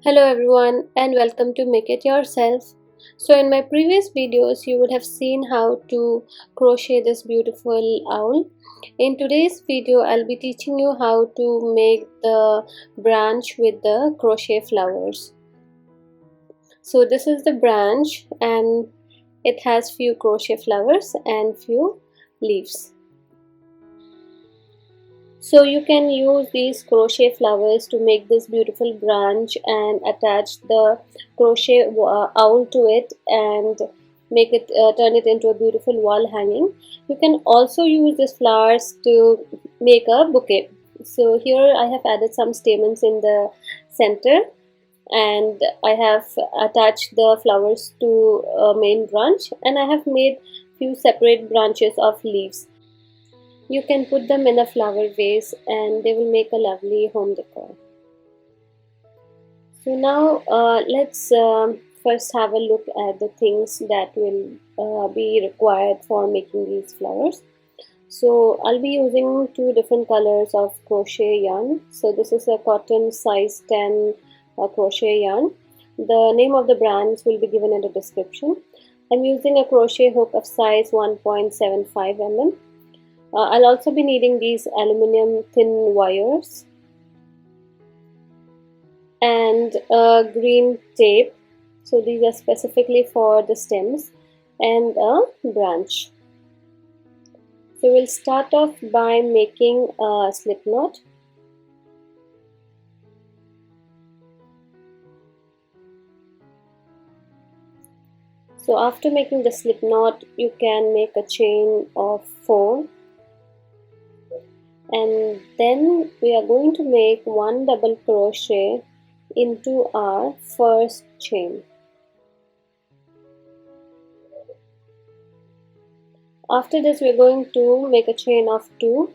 Hello everyone and welcome to Make It Yourself. So in my previous videos you would have seen how to crochet this beautiful owl. In today's video I'll be teaching you how to make the branch with the crochet flowers. So this is the branch and it has few crochet flowers and few leaves. So you can use these crochet flowers to make this beautiful branch and attach the crochet owl to it and make it turn it into a beautiful wall hanging. You can also use these flowers to make a bouquet. So here I have added some stamens in the center and I have attached the flowers to a main branch, and I have made few separate branches of leaves. You can put them in a flower vase and they will make a lovely home decor. So now let's first have a look at the things that will be required for making these flowers. So I'll be using two different colors of crochet yarn. So this is a cotton size 10 crochet yarn. The name of the brands will be given in the description. I'm using a crochet hook of size 1.75 mm. I'll also be needing these aluminum thin wires and green tape. So these are specifically for the stems, and a branch. So we'll start off by making a slip knot. So after making the slip knot, you can make a chain of 4. And then we are going to make one double crochet into our first chain. After this we are going to make a chain of 2,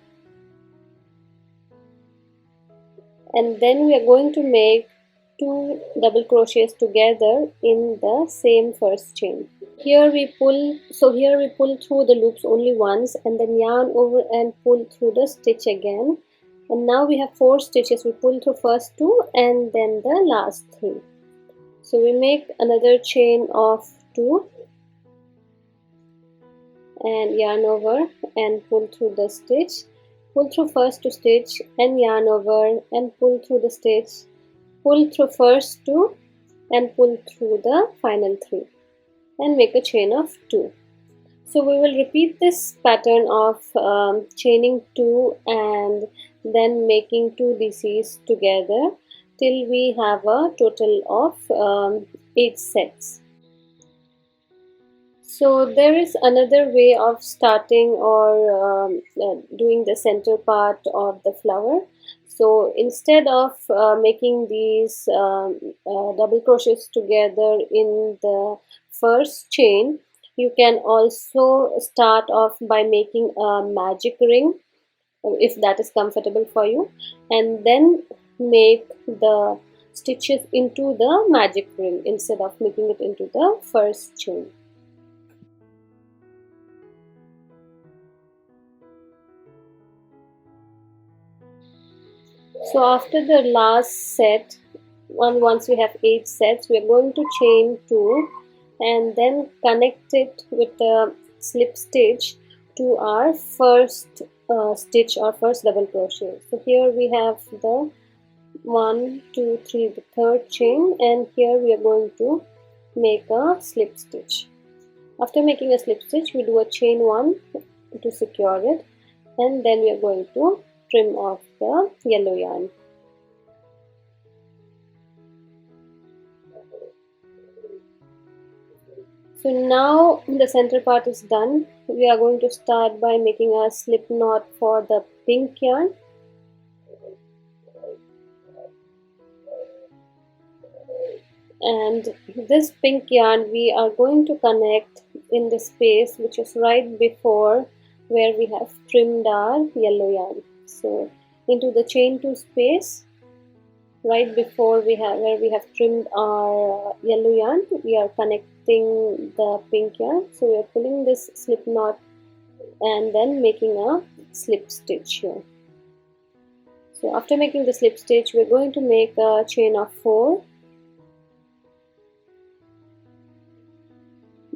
and then we are going to make 2 double crochets together in the same first chain. Here we pull through the loops only once and then yarn over and pull through the stitch again. And now we have 4 stitches. We pull through first 2 and then the last 3. So we make another chain of 2 and yarn over and pull through the stitch. Pull through first 2 stitch and yarn over and pull through the stitch. Pull through first 2 and pull through the final 3. And make a chain of 2. So we will repeat this pattern of chaining 2 and then making 2 DCs together till we have a total of 8 sets. So there is another way of starting or doing the center part of the flower. So instead of making these double crochets together in the first chain, you can also start off by making a magic ring if that is comfortable for you, and then make the stitches into the magic ring instead of making it into the first chain. So after the last set, once we have 8 sets, we are going to chain 2 and then connect it with a slip stitch to our first stitch or first double crochet. So here we have the 1, 2, 3, the third chain, and here we are going to make a slip stitch. After making a slip stitch, we do a chain 1 to secure it, and then we are going to trim off the yellow yarn. So now the center part is done. We are going to start by making a slip knot for the pink yarn. And this pink yarn we are going to connect in the space which is right before where we have trimmed our yellow yarn. So into the chain 2 space right before where we have trimmed our yellow yarn, we are connecting the pink yarn. So we are pulling this slip knot and then making a slip stitch here. So after making the slip stitch, we're going to make a chain of 4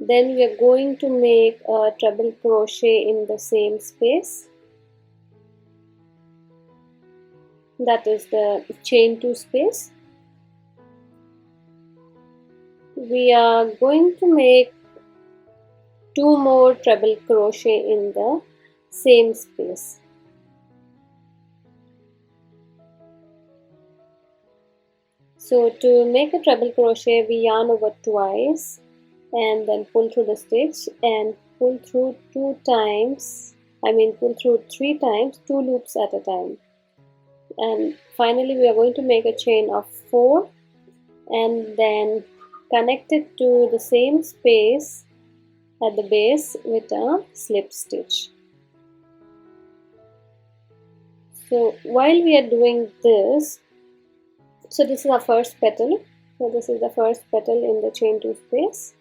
Then we are going to make a treble crochet in the same space, that is the chain 2 space. We are going to make 2 more treble crochet in the same space. So to make a treble crochet, we yarn over twice and then pull through the stitch and pull through 2 times, pull through 3 times, 2 loops at a time. And finally we are going to make a chain of 4 and then connect it to the same space at the base with a slip stitch. So while we are doing this, so this is our first petal. So this is the first petal in the chain 2 space.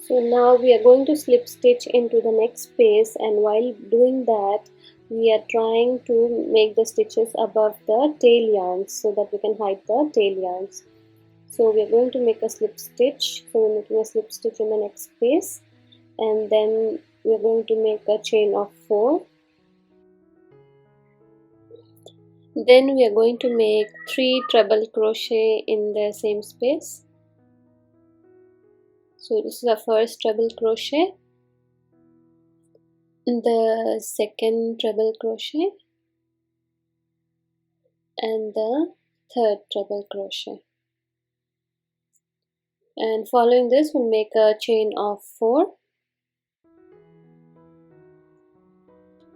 So now we are going to slip stitch into the next space, and while doing that we are trying to make the stitches above the tail yarns so that we can hide the tail yarns. So we are going to make a slip stitch. So we're making a slip stitch in the next space, and then we are going to make a chain of 4. Then we are going to make 3 treble crochet in the same space. So this is our first treble crochet, the second treble crochet, and the third treble crochet. And following this, we'll make a chain of 4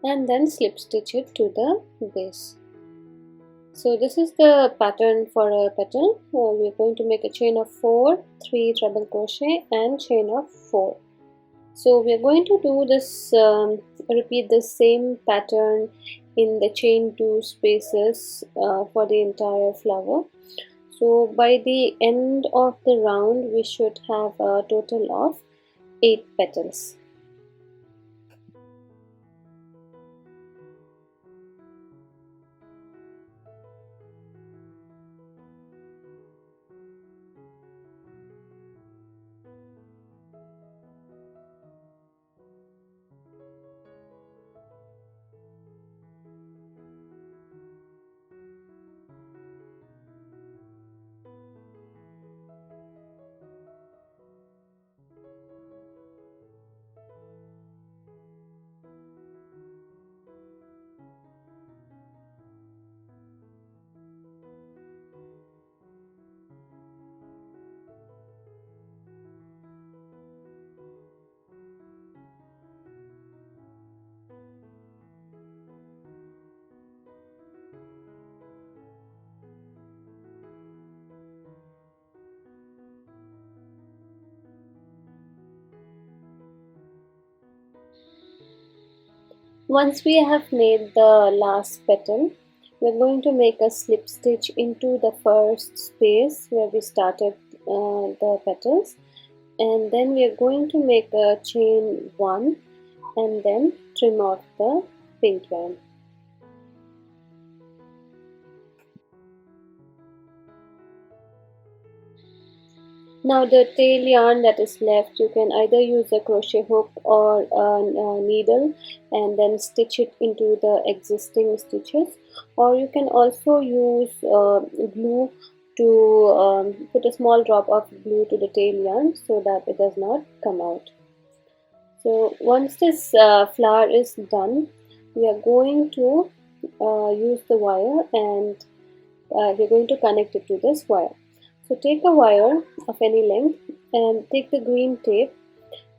and then slip stitch it to the base. So this is the pattern for a petal. We're going to make a chain of 4, 3 treble crochet and chain of 4. So we're going to do this, repeat the same pattern in the chain 2 spaces for the entire flower. So by the end of the round we should have a total of 8 petals. Once we have made the last petal, we're going to make a slip stitch into the first space where we started the petals, and then we are going to make a chain 1 and then trim off the pink yarn. Now the tail yarn that is left, you can either use a crochet hook or a needle and then stitch it into the existing stitches, or you can also use glue to put a small drop of glue to the tail yarn so that it does not come out. So once this flower is done, we are going to use the wire, and we're going to connect it to this wire. So take a wire of any length and take the green tape,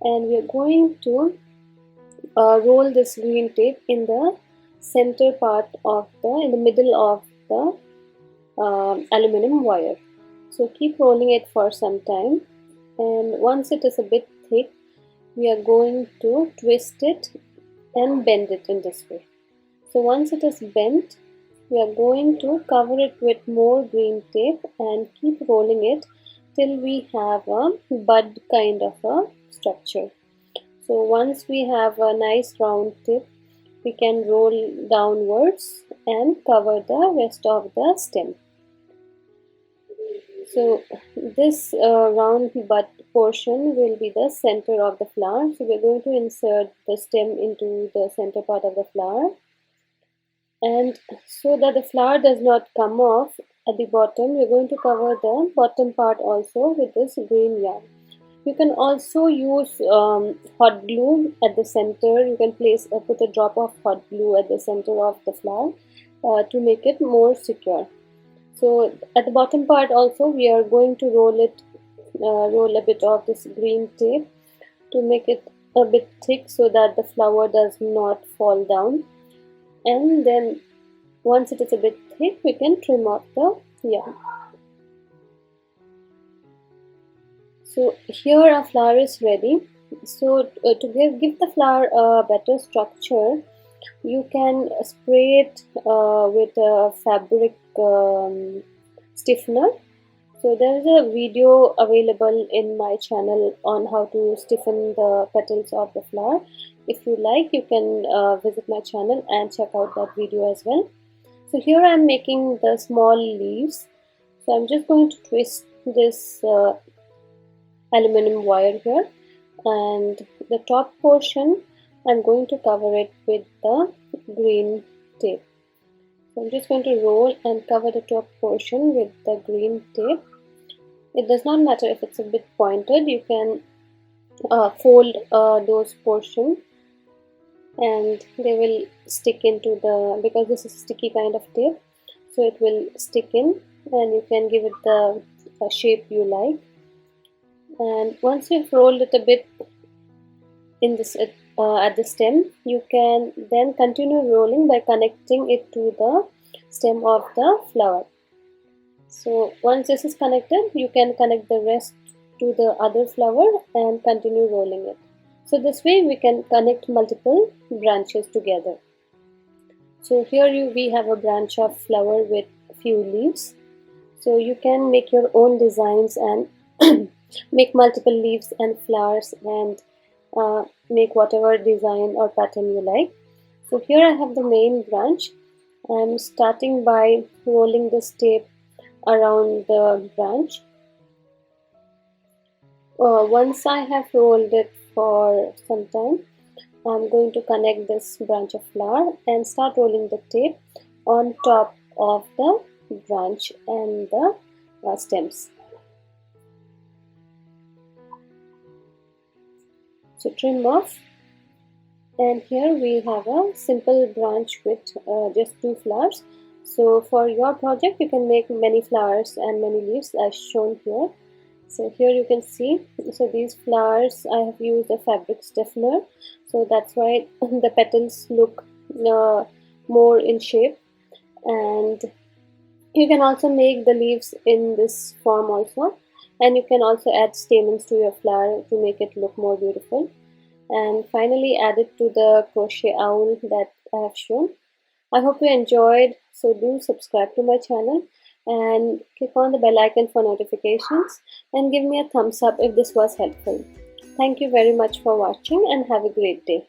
and we are going to roll this green tape in the center part of in the middle of the aluminum wire. So keep rolling it for some time, and once it is a bit thick, we are going to twist it and bend it in this way. So once it is bent, we are going to cover it with more green tape and keep rolling it till we have a bud kind of a structure. So once we have a nice round tip, we can roll downwards and cover the rest of the stem. So this round bud portion will be the center of the flower. So we're going to insert the stem into the center part of the flower, and so that the flower does not come off at the bottom, we're going to cover the bottom part also with this green yarn. You can also use hot glue at the center. You can put a drop of hot glue at the center of the flower to make it more secure. So at the bottom part also we are going to roll a bit of this green tape to make it a bit thick so that the flower does not fall down. And then once it is a bit thick, we can trim off the yarn. So here our flower is ready. So to give the flower a better structure, you can spray it with a fabric stiffener. So there is a video available in my channel on how to stiffen the petals of the flower. If you like, you can visit my channel and check out that video as well. So here I am making the small leaves. So I'm just going to twist this aluminum wire here, and the top portion I'm going to cover it with the green tape. So I'm just going to roll and cover the top portion with the green tape. It does not matter if it's a bit pointed, you can fold those portions and they will stick into because this is sticky kind of tape, so it will stick in and you can give it the shape you like. And once you've rolled it a bit in this at the stem, you can then continue rolling by connecting it to the stem of the flower. So once this is connected, you can connect the rest to the other flower and continue rolling it. So this way we can connect multiple branches together. So here we have a branch of flower with few leaves. So you can make your own designs and make multiple leaves and flowers and make whatever design or pattern you like. So here I have the main branch. I'm starting by rolling this tape around the branch. Once I have rolled it for some time, I'm going to connect this branch of flower and start rolling the tape on top of the branch and the stems. So trim off, and here we have a simple branch with just 2 flowers. So for your project you can make many flowers and many leaves as shown here. So here you can see, so these flowers I have used a fabric stiffener, so that's why the petals look more in shape. And you can also make the leaves in this form also, and you can also add stamens to your flower to make it look more beautiful. And finally add it to the crochet owl that I have shown. I hope you enjoyed, so do subscribe to my channel and click on the bell icon for notifications and give me a thumbs up if this was helpful. Thank you very much for watching and have a great day.